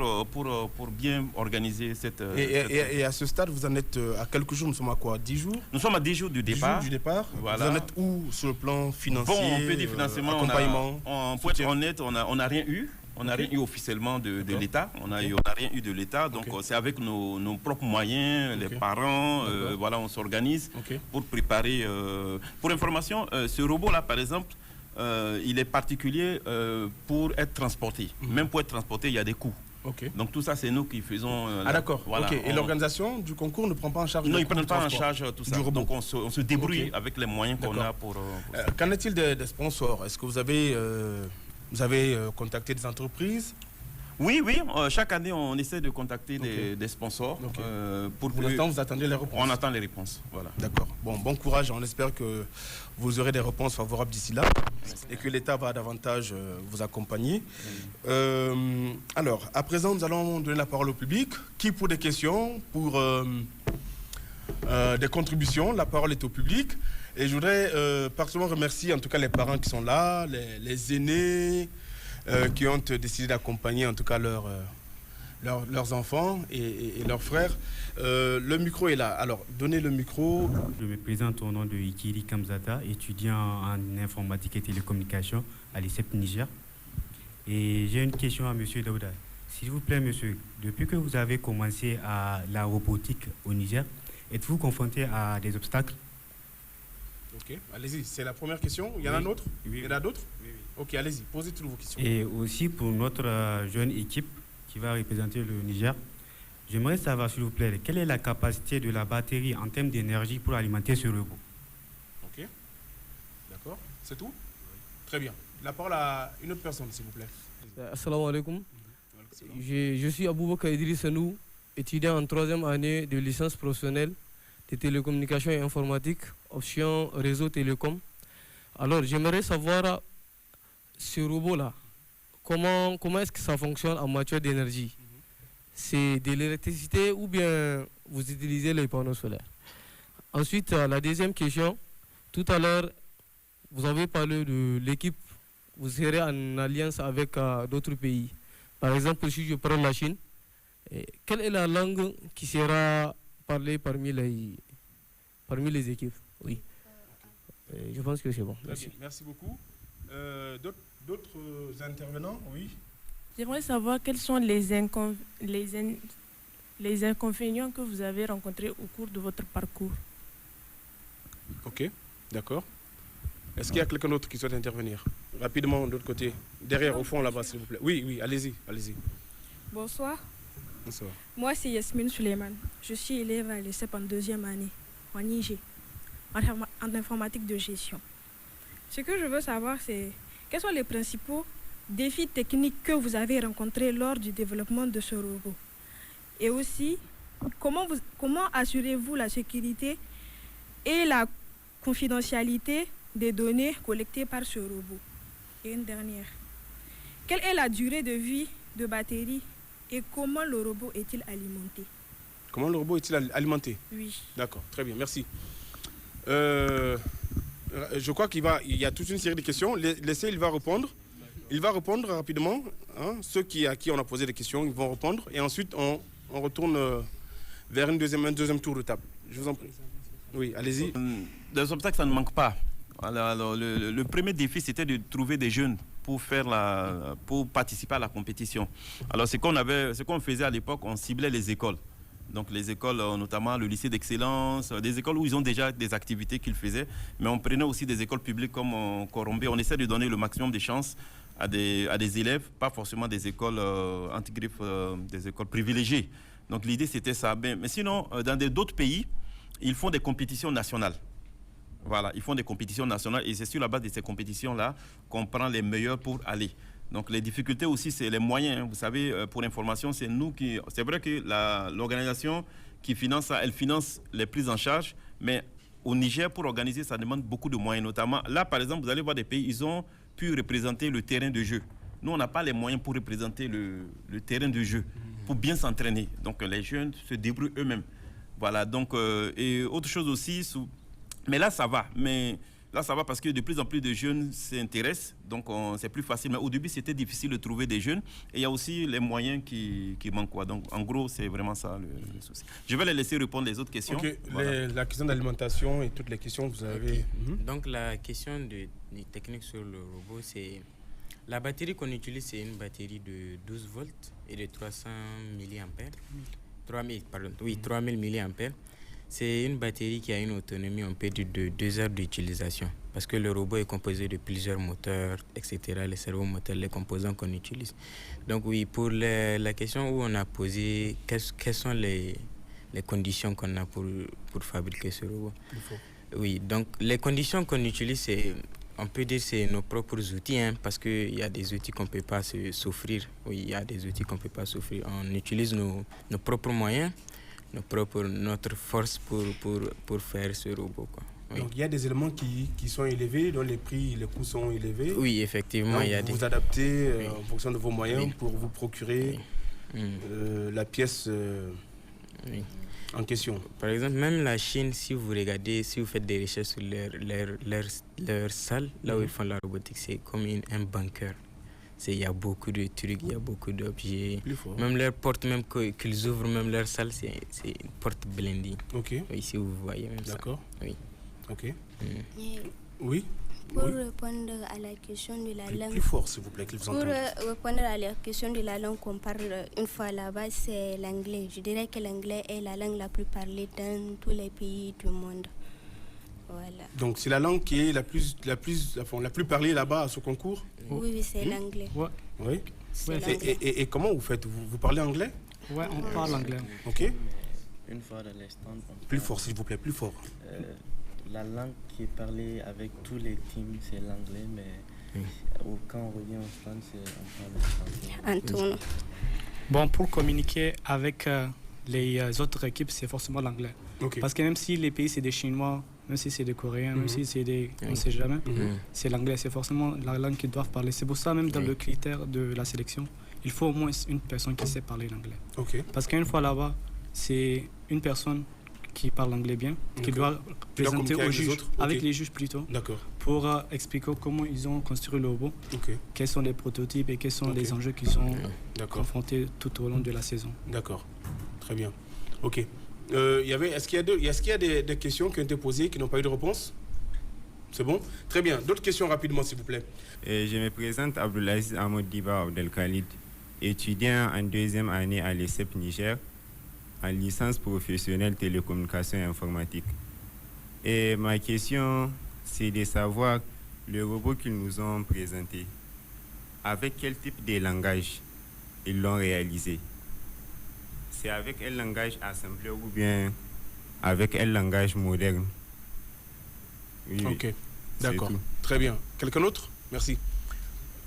bien organiser cette... Et à ce stade, vous en êtes à quelques jours? Nous sommes à quoi? 10 jours? Nous sommes à 10 jours du départ. Voilà. Vous en êtes où sur le plan financier? Bon, on peut dire financement, accompagnement, pour être honnête, on n'a rien eu. On n'a rien eu officiellement de l'État. On n'a rien eu de l'État. Donc, c'est avec nos propres moyens, les parents, voilà, on s'organise pour préparer. Pour information, ce robot-là, par exemple, il est particulier pour être transporté. Même pour être transporté, il y a des coûts. Donc, tout ça, c'est nous qui faisons. D'accord. Voilà, Et l'organisation du concours ne prend pas en charge? Non, ils ne prennent pas en charge tout ça. Donc, on se débrouille avec les moyens qu'on a pour qu'en est-il des sponsors? Est-ce que vous avez contacté des entreprises? Oui. Chaque année, on essaie de contacter des sponsors. Pour l'instant, vous attendez les réponses? On attend les réponses. Voilà. D'accord. Bon courage. On espère que vous aurez des réponses favorables d'ici là et que l'État va davantage vous accompagner. Alors, à présent, nous allons donner la parole au public. Qui pour des questions, pour des contributions? La parole est au public. Et je voudrais particulièrement remercier en tout cas les parents qui sont là, les aînés qui ont décidé d'accompagner en tout cas leurs enfants et leurs frères. Le micro est là. Alors, donnez le micro. Je me présente au nom de Ikiri Kamzata, étudiant en informatique et télécommunication à l'ICEP Niger. Et j'ai une question à M. Daouda. S'il vous plaît, monsieur, depuis que vous avez commencé à la robotique au Niger, êtes-vous confronté à des obstacles? Ok, allez-y, c'est la première question. Il y en a d'autres? Oui. Il y en a d'autres? Oui. Ok, allez-y, posez toutes vos questions. Et aussi pour notre jeune équipe qui va représenter le Niger, j'aimerais savoir, s'il vous plaît, quelle est la capacité de la batterie en termes d'énergie pour alimenter ce robot? Ok, d'accord, c'est tout? Très bien. La parole à une autre personne, s'il vous plaît. Assalamu alaikum. Je suis Aboubakar Idriss Anou, étudiant en 3e année de licence professionnelle de télécommunications et informatique, option réseau télécom. Alors, j'aimerais savoir, ce robot-là, comment est-ce que ça fonctionne en matière d'énergie? C'est de l'électricité ou bien vous utilisez les panneaux solaires? Ensuite, la deuxième question, tout à l'heure, vous avez parlé de l'équipe, vous serez en alliance avec d'autres pays. Par exemple, si je prends la Chine, quelle est la langue qui sera parlée parmi les équipes? Oui. Je pense que c'est bon. Merci. Merci beaucoup. D'autres intervenants? Oui. J'aimerais savoir quels sont les inconvénients que vous avez rencontrés au cours de votre parcours. Ok, d'accord. Est-ce qu'il y a quelqu'un d'autre qui souhaite intervenir? Rapidement, de l'autre côté. Derrière, au fond, là-bas, s'il vous plaît. Oui, allez-y. Bonsoir. Bonsoir. Moi, c'est Yasmine Suleiman. Je suis élève à l'ESSEP en 2e année, en IG, en informatique de gestion. Ce que je veux savoir, c'est quels sont les principaux défis techniques que vous avez rencontrés lors du développement de ce robot? Et aussi, comment assurez-vous la sécurité et la confidentialité des données collectées par ce robot? Et une dernière, quelle est la durée de vie de batterie et comment le robot est-il alimenté? Comment le robot est-il alimenté? Oui. D'accord, très bien, merci. Je crois qu'il y a toute une série de questions. Il va répondre. Il va répondre rapidement. Hein, ceux à qui on a posé des questions, ils vont répondre. Et ensuite, on retourne vers un deuxième tour de table. Je vous en prie. Oui, allez-y. Des obstacles, ça ne manque pas. Alors, le premier défi, c'était de trouver des jeunes pour participer à la compétition. Alors, ce qu'on faisait à l'époque, on ciblait les écoles. Donc, les écoles, notamment le lycée d'excellence, des écoles où ils ont déjà des activités qu'ils faisaient. Mais on prenait aussi des écoles publiques comme Corombé. On essaie de donner le maximum de chances à des élèves, pas forcément des écoles anti-griffes, des écoles privilégiées. Donc, l'idée, c'était ça. Mais sinon, dans d'autres pays, ils font des compétitions nationales. Voilà, ils font des compétitions nationales et c'est sur la base de ces compétitions-là qu'on prend les meilleurs pour aller. Donc les difficultés aussi, c'est les moyens. Vous savez, pour information, c'est nous qui... C'est vrai que l'organisation qui finance ça, elle finance les prises en charge, mais au Niger, pour organiser, ça demande beaucoup de moyens. Notamment, là, par exemple, vous allez voir des pays, ils ont pu représenter le terrain de jeu. Nous, on n'a pas les moyens pour représenter le terrain de jeu, pour bien s'entraîner. Donc les jeunes se débrouillent eux-mêmes. Voilà, donc... et autre chose aussi... Mais là, ça va. Mais là, ça va parce que de plus en plus de jeunes s'intéressent. Donc, c'est plus facile. Mais au début, c'était difficile de trouver des jeunes. Et il y a aussi les moyens qui manquent. Quoi. Donc, en gros, c'est vraiment ça le souci. Je vais les laisser répondre les autres questions. Okay. Voilà. La question d'alimentation et toutes les questions que vous avez. Okay. Donc, la question des techniques sur le robot, c'est... La batterie qu'on utilise, c'est une batterie de 12 volts et de 300 mAh. 3000 mAh. C'est une batterie qui a une autonomie, on peut dire, de 2 heures d'utilisation. Parce que le robot est composé de plusieurs moteurs, etc. Les servomoteurs, les composants qu'on utilise. Donc oui, pour la question où on a posé, quelles sont les conditions qu'on a pour fabriquer ce robot? Oui, donc les conditions qu'on utilise, on peut dire c'est nos propres outils, hein, parce qu'il y a des outils qu'on ne peut pas s'offrir. Oui, il y a des outils qu'on ne peut pas s'offrir. On utilise nos propres moyens. Notre force pour faire ce robot. Quoi. Oui. Donc il y a des éléments qui sont élevés, dont les coûts sont élevés. Oui, effectivement. Donc, vous adaptez en fonction de vos moyens pour vous procurer la pièce en question. Par exemple, même la Chine, si vous regardez, si vous faites des recherches sur leur salle, là où ils font la robotique, c'est comme un bunker. Il y a beaucoup de trucs, il y a beaucoup d'objets. Même leur porte, même qu'ils ouvrent, même leur salle, c'est une porte blindée. Ok. Oui, si vous voyez même ça. D'accord. Oui. Ok. Oui. Pour répondre à la question de la langue... Plus fort, s'il vous plaît, qu'ils vous entendent. Pour répondre à la question de la langue qu'on parle une fois là-bas, c'est l'anglais. Je dirais que l'anglais est la langue la plus parlée dans tous les pays du monde. Voilà. Donc c'est la langue qui est la plus parlée là-bas à ce concours? Oui, c'est l'anglais. Ouais. Oui. Ouais, et comment vous faites? Vous parlez anglais? Ouais, on parle anglais. Ok. Une fois dans les stands... Plus fort, s'il vous plaît, plus fort. La langue qui est parlée avec tous les teams, c'est l'anglais, mais quand on revient au stand, on parle français. Bon, pour communiquer avec les autres équipes, c'est forcément l'anglais. Okay. Parce que même si les pays, c'est des Chinois, même si c'est des Coréens, même si c'est des... On ne sait jamais. C'est l'anglais, c'est forcément la langue qu'ils doivent parler. C'est pour ça, même dans le critère de la sélection, il faut au moins une personne qui sait parler l'anglais. Okay. Parce qu'une fois là-bas, c'est une personne qui parle l'anglais bien, qui doit présenter aux juges, avec les juges plutôt, pour expliquer comment ils ont construit le robot, quels sont les prototypes et quels sont les enjeux qu'ils ont confrontés tout au long de la saison. D'accord, très bien. Ok. Est-ce qu'il y a des questions qui ont été posées qui n'ont pas eu de réponse? C'est bon? Très bien. D'autres questions rapidement, s'il vous plaît. Je me présente Abdoulaziz Ahmed Diba Abdelkhalid, étudiant en 2e année à l'ESSEP Niger, en licence professionnelle télécommunication et informatique. Et ma question, c'est de savoir le robot qu'ils nous ont présenté, avec quel type de langage ils l'ont réalisé? C'est avec un langage assembleur ou bien avec un langage moderne? Oui, ok, d'accord, très bien. Quelqu'un d'autre? Merci.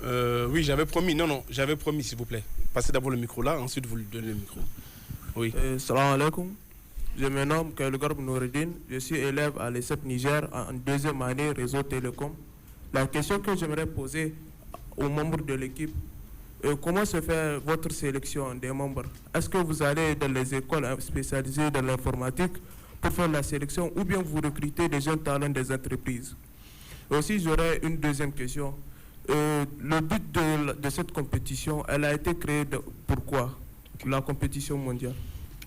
Oui, j'avais promis, s'il vous plaît. Passez d'abord le micro là, ensuite vous lui donnez le micro. Oui. Salam alaikum. Je me nomme Kailgarb Noureddin. Je suis élève à l'ESSEP Niger en 2e année réseau télécom. La question que j'aimerais poser aux membres de l'équipe, comment se fait votre sélection des membres? Est-ce que vous allez dans les écoles spécialisées dans l'informatique pour faire la sélection ou bien vous recrutez des jeunes talents des entreprises? Aussi, j'aurais une deuxième question. le but de cette compétition, elle a été créée pourquoi? La compétition mondiale.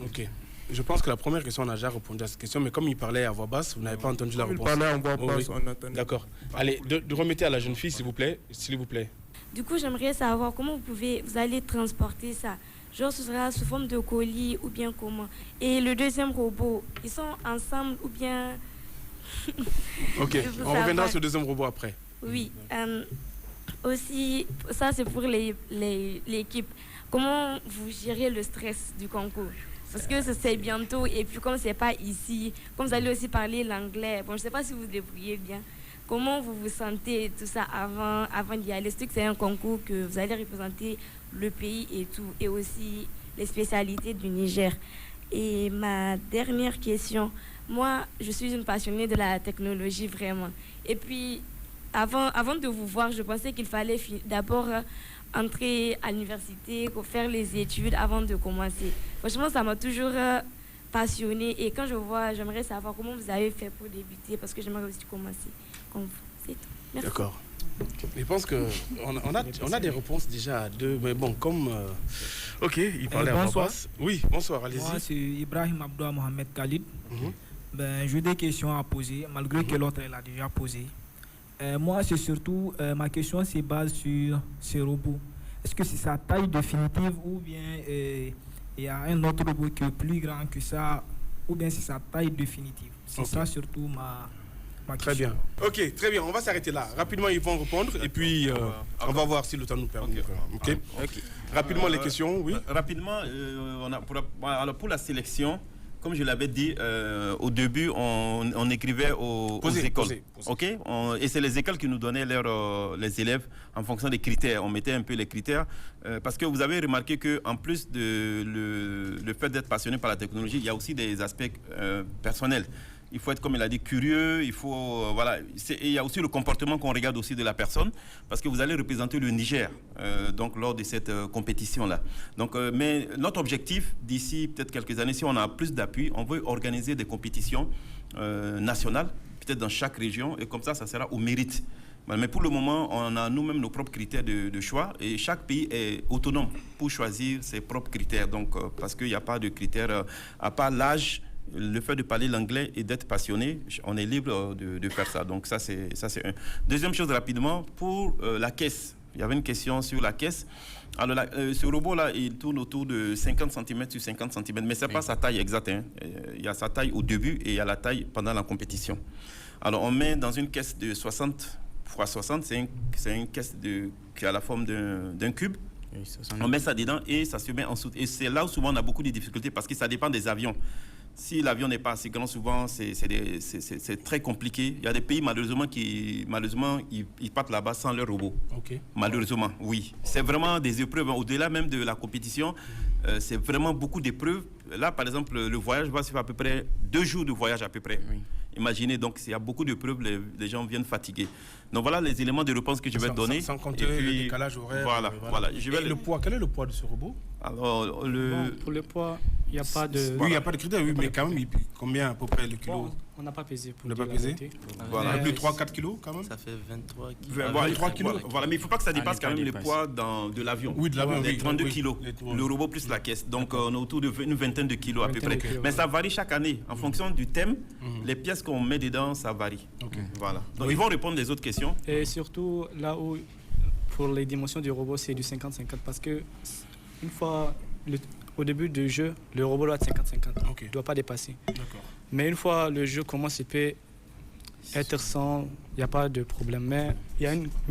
Ok. Je pense que la première question, on a déjà répondu à cette question, mais comme il parlait à voix basse, vous n'avez pas entendu la réponse. Il parlait à voix basse, on entendait. D'accord. Allez, de remettez à la jeune fille, s'il vous plaît. Du coup, j'aimerais savoir comment vous allez transporter ça. Genre, ce sera sous forme de colis ou bien comment? Et le deuxième robot, ils sont ensemble ou bien... Ok, on reviendra sur le deuxième robot après. Oui. Aussi, ça c'est pour l'équipe. Comment vous gérez le stress du concours? Parce que c'est bientôt, et puis comme c'est pas ici, comme vous allez aussi parler l'anglais, bon, je sais pas si vous débrouillez bien. Comment vous vous sentez, tout ça, avant d'y aller? C'est que c'est un concours que vous allez représenter le pays et tout, et aussi les spécialités du Niger. Et ma dernière question, moi, je suis une passionnée de la technologie, vraiment. Et puis, avant de vous voir, je pensais qu'il fallait d'abord entrer à l'université, faire les études avant de commencer. Franchement, ça m'a toujours passionnée. Et quand je vois, j'aimerais savoir comment vous avez fait pour débuter, parce que j'aimerais aussi commencer comme vous. C'est tout. Merci. D'accord. Je pense qu'on a des réponses déjà à deux, mais bon, comme... Ok, il parlait à voix basse. Oui, bonsoir, allez-y. Moi, c'est Ibrahim Abdoua Mohamed Khalid. J'ai des questions à poser, malgré que l'autre l'a déjà posé. Moi, c'est surtout, ma question se base sur ce robot. Est-ce que c'est sa taille définitive ou bien il y a un autre robot qui est plus grand que ça, ou bien c'est sa taille définitive? C'est ça surtout ma question. Très bien. Ok, très bien, on va s'arrêter là. Rapidement, ils vont répondre et puis on va voir si le temps nous permet. Ok. Rapidement, les questions, oui. Rapidement, pour la sélection, comme je l'avais dit, au début, on écrivait aux écoles. Ok. Et c'est les écoles qui nous donnaient les élèves en fonction des critères. On mettait un peu les critères. Parce que vous avez remarqué qu'en plus de le fait d'être passionné par la technologie, il y a aussi des aspects personnels. Il faut être, comme il a dit, curieux. Il faut, il y a aussi le comportement qu'on regarde aussi de la personne, parce que vous allez représenter le Niger donc lors de cette compétition-là. Donc, mais notre objectif d'ici peut-être quelques années, si on a plus d'appui, on veut organiser des compétitions nationales, peut-être dans chaque région, et comme ça sera au mérite. Mais pour le moment, on a nous-mêmes nos propres critères de choix, et chaque pays est autonome pour choisir ses propres critères. Donc, parce qu'il n'y a pas de critères à part l'âge. Le fait de parler l'anglais et d'être passionné, on est libre de faire ça. Donc ça c'est un. Deuxième chose rapidement, pour la caisse. Il y avait une question sur la caisse. Alors ce robot-là, il tourne autour de 50 cm sur 50 cm, mais ce n'est pas sa taille exacte. Hein. Il y a sa taille au début et il y a la taille pendant la compétition. Alors on met dans une caisse de 60 x 60, c'est une caisse qui a la forme d'un cube. On met ça dedans et ça se met en dessous. Et c'est là où souvent on a beaucoup de difficultés parce que ça dépend des avions. Si l'avion n'est pas assez grand, souvent c'est très compliqué. Il y a des pays malheureusement ils partent là-bas sans leur robot. Okay. Malheureusement, oui. C'est vraiment des épreuves. Au-delà même de la compétition, c'est vraiment beaucoup d'épreuves. Là, par exemple, le voyage va se faire à peu près 2 jours de voyage à peu près. Oui. Imaginez, donc il y a beaucoup d'épreuves, les gens viennent fatigués. Donc voilà les éléments de réponse que je vais te donner. Sans compter le décalage horaire. Voilà. Le poids, quel est le poids de ce robot? Alors, pour le poids, il n'y a pas de... Oui, il n'y a pas de critère, oui, mais quand même, combien à peu près le kilo? Bon, on n'a pas pesé. On n'a pas pesé? Voilà, plus de 3-4 kilos quand même? Ça fait 23 kilos. Voilà, 3 kilos. Voilà, mais il ne faut pas que ça dépasse quand même le poids de l'avion. Oui, de l'avion. Les 32 kilos. Le robot plus la caisse. Donc, on est autour d'une vingtaine de kilos à peu près. Mais ça varie chaque année. En fonction du thème, les pièces qu'on met dedans, ça varie. Voilà. Donc, ils vont répondre les autres questions. Et surtout, là où, pour les dimensions du robot, c'est du 50-50. Parce que, une fois... Au début du jeu, le robot doit être 50-50. Il ne doit pas dépasser. Mais une fois le jeu commence, il peut être sans, il n'y a pas de problème. Mais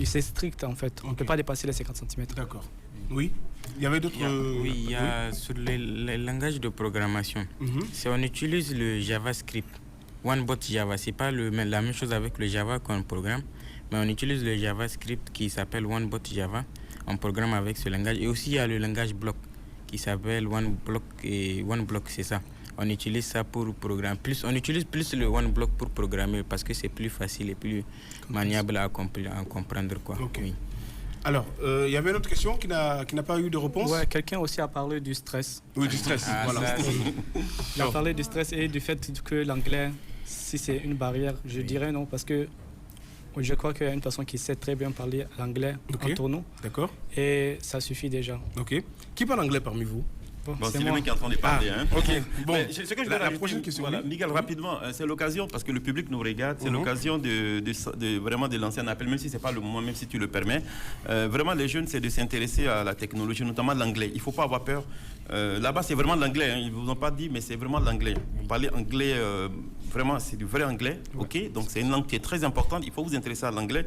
c'est strict en fait. On ne peut pas dépasser les 50 cm. D'accord. Oui. Il y avait d'autres... il y a sur les langages de programmation. On utilise le JavaScript. OneBot Java. Ce n'est pas la même chose avec le Java qu'on programme. Mais on utilise le JavaScript qui s'appelle OneBot Java. On programme avec ce langage. Et aussi, il y a le langage bloc qui s'appelle OneBlock, et OneBlock, c'est ça. On utilise ça pour programmer. On utilise plus le OneBlock pour programmer parce que c'est plus facile et plus maniable à comprendre. Oui. Alors, il y avait une autre question qui n'a pas eu de réponse. Ouais, quelqu'un aussi a parlé du stress. Oui, du stress. Voilà. Il a parlé du stress et du fait que l'anglais, si c'est une barrière, je dirais non, parce que Je crois qu'il y a une personne qui sait très bien parler l'anglais en tournoi. D'accord. Et ça suffit déjà. Ok. Qui parle anglais parmi vous? C'est le mec qui est en train de parler. Ok. Bon, ce que je veux la prochaine question. Voilà, Miguel, rapidement, c'est l'occasion, parce que le public nous regarde, c'est l'occasion vraiment de lancer un appel, même si ce n'est pas le moment, même si tu le permets. Vraiment, les jeunes, c'est de s'intéresser à la technologie, notamment l'anglais. Il ne faut pas avoir peur. Là-bas, c'est vraiment l'anglais. Ils ne vous ont pas dit, mais c'est vraiment l'anglais. Vous parlez anglais, vraiment, c'est du vrai anglais. Ok. Donc, c'est une langue qui est très importante. Il faut vous intéresser à l'anglais.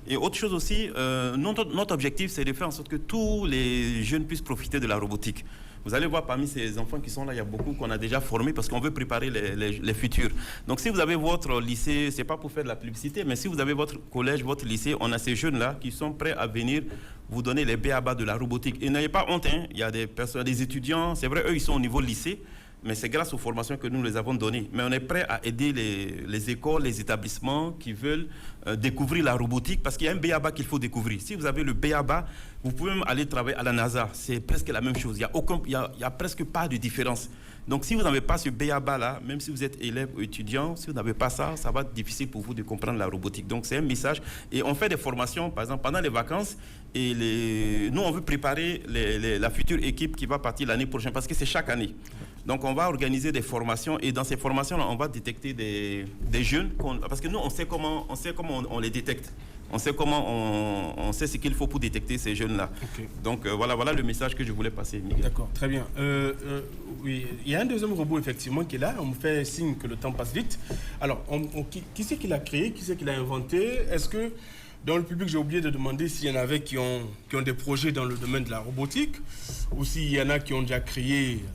Et autre chose aussi, notre objectif, c'est de faire en sorte que tous les jeunes puissent profiter de la robotique. Vous allez voir parmi ces enfants qui sont là, il y a beaucoup qu'on a déjà formés parce qu'on veut préparer les futurs. Donc si vous avez votre lycée, c'est pas pour faire de la publicité, mais si vous avez votre collège, votre lycée, on a ces jeunes-là qui sont prêts à venir vous donner les b.a.-ba de la robotique. Et n'ayez pas honte, hein. Il y a des personnes, des étudiants, c'est vrai, eux, ils sont au niveau lycée, mais c'est grâce aux formations que nous les avons données. Mais on est prêt à aider les écoles, les établissements qui veulent découvrir la robotique parce qu'il y a un b.a.-ba qu'il faut découvrir. Si vous avez le b.a.ba, vous pouvez même aller travailler à la NASA. C'est presque la même chose. Il n'y a presque pas de différence. Donc si vous n'avez pas ce b.a.ba-là, même si vous êtes élève ou étudiant, si vous n'avez pas ça, ça va être difficile pour vous de comprendre la robotique. Donc c'est un message. Et on fait des formations, par exemple, pendant les vacances. Et nous, on veut préparer la future équipe qui va partir l'année prochaine parce que c'est chaque année. Donc on va organiser des formations et dans ces formations-là, on va détecter des jeunes. Parce que nous, on sait comment on les détecte. On sait on sait ce qu'il faut pour détecter ces jeunes-là. Okay. Donc voilà le message que je voulais passer, Miguel. D'accord, très bien. Oui, il y a un deuxième robot effectivement qui est là. On me fait signe que le temps passe vite. Alors, qui c'est qui l'a créé? Qui c'est qui l'a inventé? Est-ce que dans le public, j'ai oublié de demander s'il y en avait qui ont des projets dans le domaine de la robotique ou s'il y en a qui ont déjà créé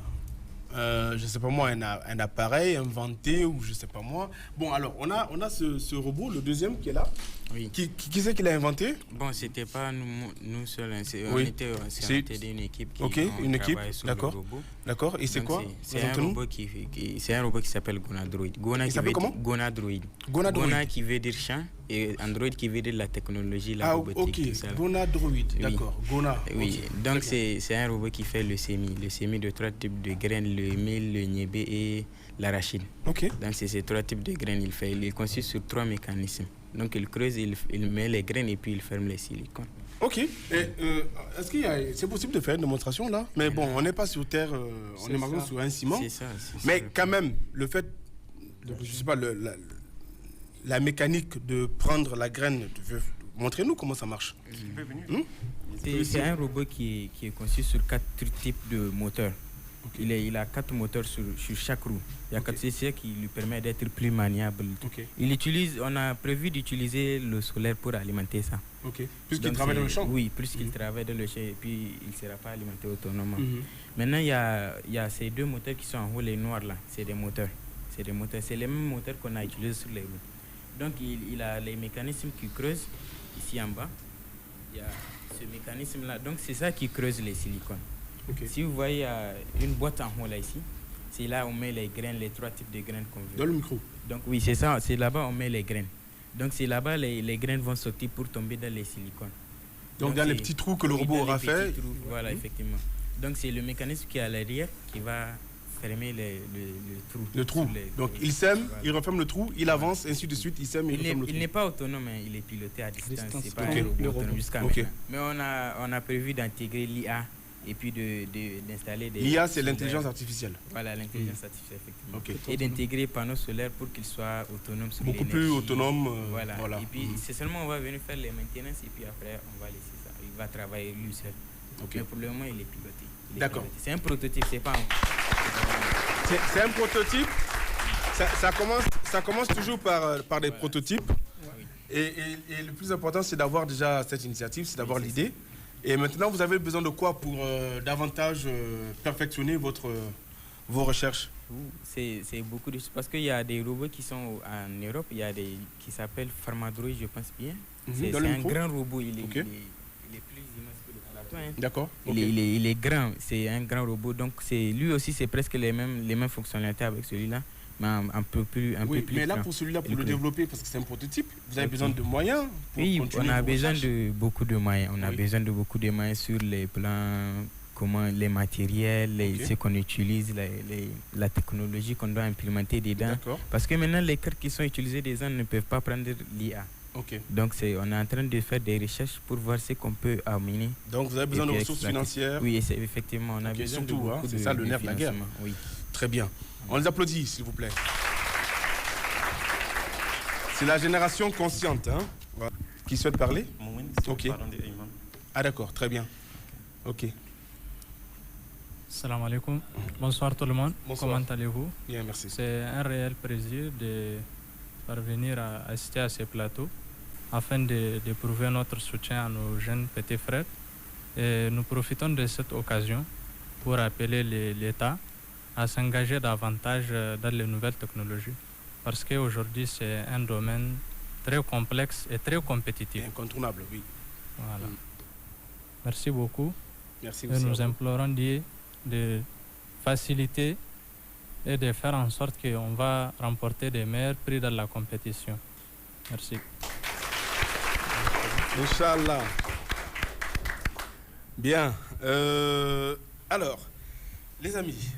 je ne sais pas moi, un appareil inventé ou je ne sais pas moi. Bon, alors, on a ce robot, le deuxième qui est là. Oui. Qui c'est qui l'a inventé? Bon, ce n'était pas nous seuls. On était d'une équipe qui une équipe, d'accord. D'accord. Et c'est quoi? C'est un robot qui s'appelle Gonadroid. Il s'appelle comment? Gonadroid. Gona qui veut dire champ et Android qui veut dire la technologie, la robotique. Ah, ok. Gonadroid, d'accord. Gona. Oui, donc c'est un robot qui fait le sémi de 3 types de graines, le mil, le niébé et l'arachide. Ok. Donc c'est ces 3 types de graines il fait. Il consiste sur 3 mécanismes. Donc il creuse, il met les graines et puis il ferme les silicones. Ok. Est-ce c'est possible de faire une démonstration là? Mais bon, on n'est pas sur terre, on est maintenant sur un ciment. C'est ça. Mais quand même, le fait, je sais pas, la mécanique de prendre la graine, montrez-nous comment ça marche. C'est un robot qui est conçu sur 4 types de moteurs. Okay. Il a 4 moteurs sur chaque roue. Il y a 4 CC qui lui permet d'être plus maniable. Okay. On a prévu d'utiliser le solaire pour alimenter ça. Okay. Puisqu'il travaille dans le champ? Oui, puisqu'il travaille dans le champ et puis il ne sera pas alimenté autonome. Maintenant, il y a ces 2 moteurs qui sont en haut, les noirs là. C'est des moteurs. C'est les mêmes moteurs qu'on a utilisés sur les roues. Donc, il a les mécanismes qui creusent ici en bas. Il y a ce mécanisme là. Donc, c'est ça qui creuse les silicones. Okay. Si vous voyez une boîte en haut là ici, c'est là où on met les graines, les 3 types de graines qu'on veut. Dans le micro. Donc oui, c'est ça, c'est là-bas où on met les graines. Donc c'est là-bas les graines vont sortir pour tomber dans les silicones. Donc dans les petits trous que le robot aura fait. Voilà, effectivement. Donc c'est le mécanisme qui est à l'arrière qui va fermer le trou. Le trou. Donc il sème, voilà. Il referme le trou, il avance, ainsi de suite, il sème, il referme le trou. Il n'est pas autonome, hein, il est piloté à distance. C'est pas un robot autonome jusqu'à maintenant. Mais on a prévu d'intégrer l'IA. Et puis d'installer des... L'IA, c'est l'intelligence artificielle. Voilà, l'intelligence artificielle, effectivement. Okay. Et d'intégrer panneaux solaires pour qu'ils soient autonomes sur l'énergie. Beaucoup plus autonomes. Voilà. Et puis, c'est seulement on va venir faire les maintenances et puis après, on va laisser ça. Il va travailler lui seul. Okay. Mais pour le moment, il est piloté. D'accord. C'est un prototype, c'est pas un... C'est un prototype. Ça commence toujours par des prototypes. Oui. Et le plus important, c'est d'avoir déjà cette initiative, c'est d'avoir l'idée. Et maintenant, vous avez besoin de quoi pour davantage perfectionner vos recherches? C'est beaucoup de choses. Parce qu'il y a des robots qui sont en Europe, il y a des qui s'appellent Pharmadroid, je pense bien. C'est un grand robot, il est plus immense que le plateau. Hein. D'accord. Il est grand, c'est un grand robot. Donc lui aussi, c'est presque les mêmes fonctionnalités avec celui-là. Mais un peu plus mais là, pour celui-là, pour le développer, parce que c'est un prototype, vous avez besoin de moyens pour on a besoin de beaucoup de moyens. On a besoin de beaucoup de moyens sur les plans, les matériels, ce qu'on utilise, la technologie qu'on doit implémenter dedans. Parce que maintenant, les cartes qui sont utilisées dedans ne peuvent pas prendre l'IA. Donc on est en train de faire des recherches pour voir ce qu'on peut amener. Donc vous avez besoin de ressources financières. Oui, effectivement, on a besoin surtout, de beaucoup c'est ça le nerf de la guerre. Oui. Très bien. On les applaudit, s'il vous plaît. C'est la génération consciente, hein, qui souhaite parler. Ok. Ah d'accord, très bien. Ok. Salam alaikum. Bonsoir tout le monde. Bonsoir. Comment allez-vous? Bien, merci. C'est un réel plaisir de parvenir à assister à ces plateaux afin de prouver notre soutien à nos jeunes petits frères. Et nous profitons de cette occasion pour appeler l'État à s'engager davantage dans les nouvelles technologies. Parce qu'aujourd'hui, c'est un domaine très complexe et très compétitif. Incontournable, oui. Voilà. Merci beaucoup. Merci et aussi. Nous implorons de faciliter et de faire en sorte qu'on va remporter des meilleurs prix dans la compétition. Merci. Inch'Allah. Bien. Alors, les amis,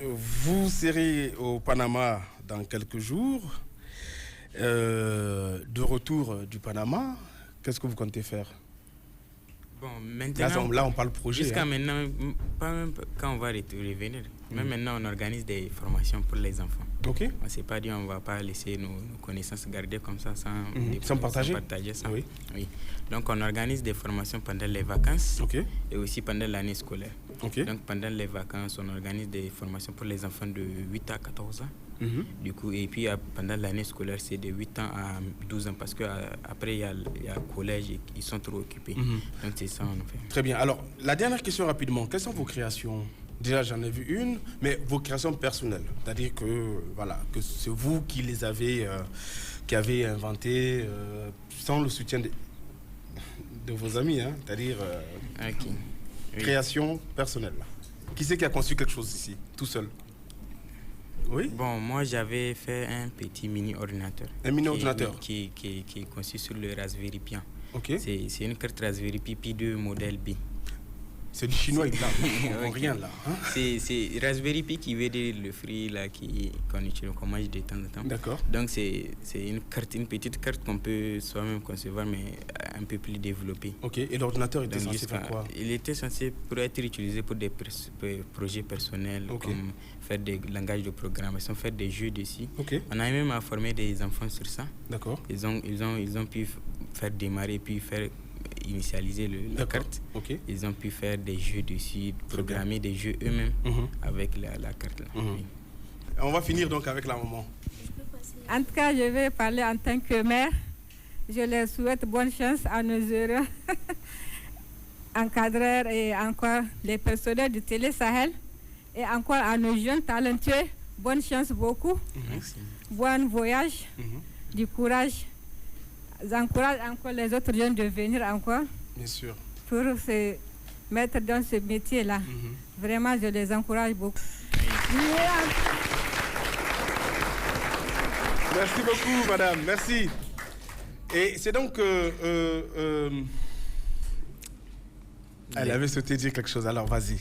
vous serez au Panama dans quelques jours. De retour du Panama, qu'est-ce que vous comptez faire? Bon, maintenant, là, on parle projet. Jusqu'à maintenant, pas même quand on va revenir. Même maintenant, on organise des formations pour les enfants. Ok. On ne s'est pas dit on ne va pas laisser nos connaissances garder comme ça sans partager. Ça. Oui. Oui. Donc, on organise des formations pendant les vacances et aussi pendant l'année scolaire. Donc, pendant les vacances, on organise des formations pour les enfants de 8 à 14 ans. Du coup, et puis pendant l'année scolaire, c'est de 8 ans à 12 ans parce qu'après, il y a le collège et ils sont trop occupés. Donc, c'est ça, on fait. Très bien. Alors, la dernière question rapidement. Quelles sont vos créations? Déjà, j'en ai vu une, mais vos créations personnelles. C'est-à-dire que, voilà, que c'est vous qui les avez, qui avez inventées sans le soutien de vos amis, hein? C'est-à-dire création personnelle. Qui c'est qui a conçu quelque chose ici, tout seul? Oui. Bon, moi j'avais fait un petit mini ordinateur. Un mini ordinateur qui est conçu sur le Raspberry Pi. C'est une carte Raspberry Pi 2 modèle B. C'est du chinois, il n'a rien là. Hein? C'est Raspberry Pi qui veut dire le fruit là qu'on utilise, qu'on mange de temps en temps. D'accord. Donc c'est une petite carte qu'on peut soi-même concevoir, mais un peu plus développée. Ok. Et l'ordinateur était censé faire quoi? Il était censé pour être utilisé pour des projets personnels, comme faire des langages de programmation, faire des jeux dessus. On a même formé des enfants sur ça. D'accord. Ils ont pu faire démarrer puis faire initialiser la carte. Ils ont pu faire des jeux dessus, programmer des jeux eux-mêmes avec la carte là. Oui. On va finir donc avec la maman. En tout cas, je vais parler en tant que mère. Je leur souhaite bonne chance à nos heureux encadreurs et encore les personnels du Télé Sahel et encore à nos jeunes talentueux. Bonne chance beaucoup. Merci. Bon voyage, du courage. J'encourage encore les autres jeunes de venir encore. Bien sûr. Pour se mettre dans ce métier-là. Vraiment, je les encourage beaucoup. Merci beaucoup, madame. Merci. Et c'est donc... elle avait souhaité dire quelque chose, alors vas-y.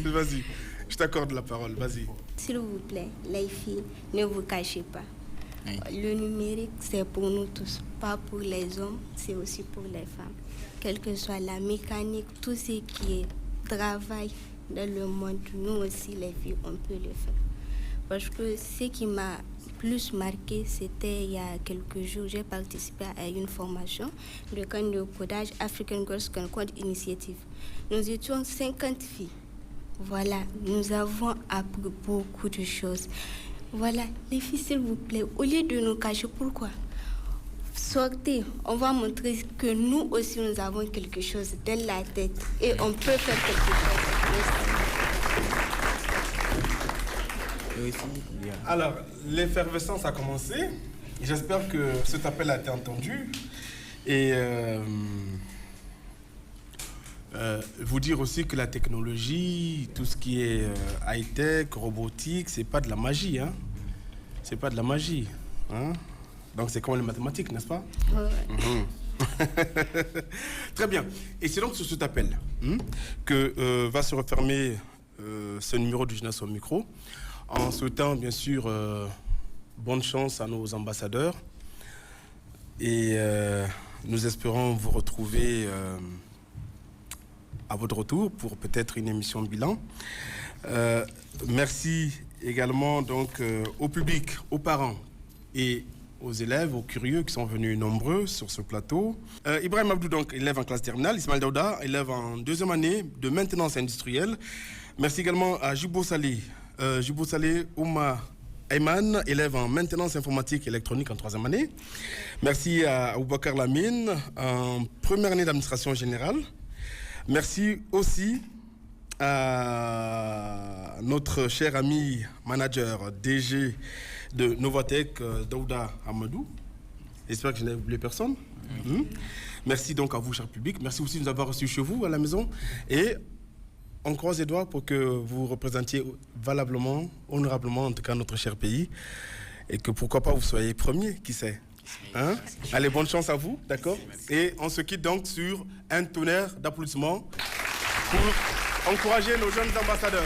Vas-y. Je t'accorde la parole, vas-y. S'il vous plaît, les filles, ne vous cachez pas. Le numérique, c'est pour nous tous, pas pour les hommes, c'est aussi pour les femmes. Quelle que soit la mécanique, tout ce qui est travail dans le monde, nous aussi, les filles, on peut le faire. Parce que ce qui m'a plus marqué, c'était il y a quelques jours, j'ai participé à une formation de camp de codage African Girls Can Code Initiative. Nous étions 50 filles. Voilà, nous avons appris beaucoup de choses. Voilà, les filles, s'il vous plaît, au lieu de nous cacher, pourquoi? Sortez, on va montrer que nous aussi, nous avons quelque chose dans la tête et on peut faire quelque chose. Alors, l'effervescence a commencé. J'espère que cet appel a été entendu. Et vous dire aussi que la technologie, tout ce qui est high-tech, robotique, c'est pas de la magie, hein. C'est pas de la magie, hein. Donc c'est comme les mathématiques, n'est-ce pas? Très bien. Et c'est donc sur cet appel que va se refermer ce numéro du Jeunesse au micro, en souhaitant bien sûr bonne chance à nos ambassadeurs Et nous espérons vous retrouver à votre retour pour peut-être une émission bilan. Merci également donc au public, aux parents et aux élèves, aux curieux qui sont venus nombreux sur ce plateau. Ibrahim Abdou, donc élève en classe terminale. Ismaël Daouda, élève en 2e année de maintenance industrielle. Merci également à Jibo Saleh Ouma Ayman, élève en maintenance informatique et électronique en 3e année. Merci à Aboubakar Lamine, en 1re année d'administration générale. Merci aussi à notre cher ami manager DG de Novatech, Daouda Amadou. J'espère que je n'ai oublié personne. Merci donc à vous, cher public. Merci aussi de nous avoir reçus chez vous, à la maison. Et on croise les doigts pour que vous représentiez valablement, honorablement, en tout cas, notre cher pays. Et que pourquoi pas vous soyez premier, qui sait. Hein? Allez, bonne chance à vous, d'accord? Et on se quitte donc sur un tonnerre d'applaudissements pour encourager nos jeunes ambassadeurs.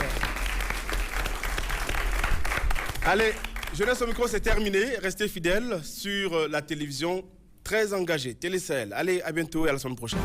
Allez, Jeunesse au micro, c'est terminé. Restez fidèles sur la télévision très engagée, Télé Sahel. Allez, à bientôt et à la semaine prochaine.